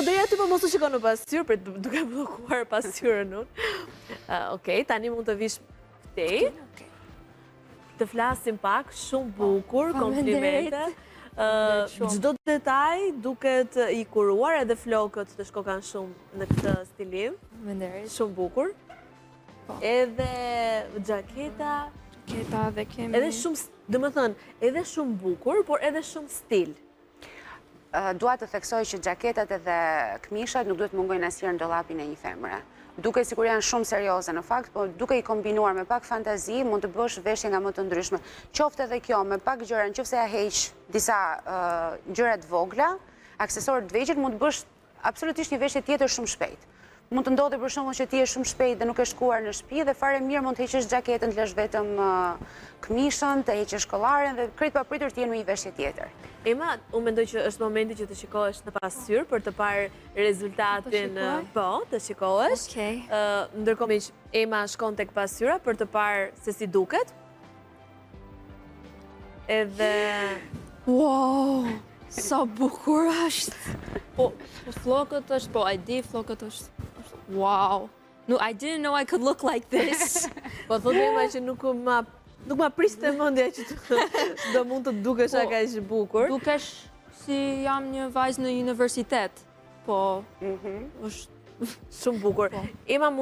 Jo, deri aty po mos u shikon në pasqyrë, për duke bllokuar pasqyrën unë. Okej, tani mund të vish këtej. Të flasim pak, shumë bukur, komplimente. Çdo detaj duket i kuruar, edhe flokët të shkokan shumë në këtë stilim. Shumë bukur. Edhe xhaketa dhe kemi... Edhe shumë, domethënë, edhe shumë bukur, por edhe shumë stil. Dua të theksoj që xhaketat edhe këmishat nuk duhet mungojnë asnjëherë në dollapin e një femre. Duke sikur janë shumë serioze në fakt, por duke i kombinuar me pak fantazi, mund të bësh veshje nga më të ndryshme. Qoftë edhe kjo me pak gjëra, nëse ja heq disa gjëra të vogla, aksesorë të vegjël, mund të bësh absolutisht një veshje tjetër shumë shpejt. Mund të ndodhi për shembull që ti je shumë shpejt dhe nuk e shkuar në shtëpi dhe fare mirë mund të heqësh xhaketën, të lësh vetëm këmishën, të heqësh kollaren dhe krejt papritur të jenë një veshje tjetër. Ema, unë mendoj që është momenti që të shikohesh në pasqyrë për të parë rezultatin. Po, të shikohesh. Ndërkohë miq, Ema shkon tek pasqyra për të parë se si duket. Edhe wow, sa bukur është. Po flokët është, po I di flokët është. Wow. No, I didn't know I could look like this. Po thotë Ema që nuk ma priste mendja që do mund të dukesh kaq bukur. Dukesh si jam një vajzë në universitet. Po, është shumë bukur. Ema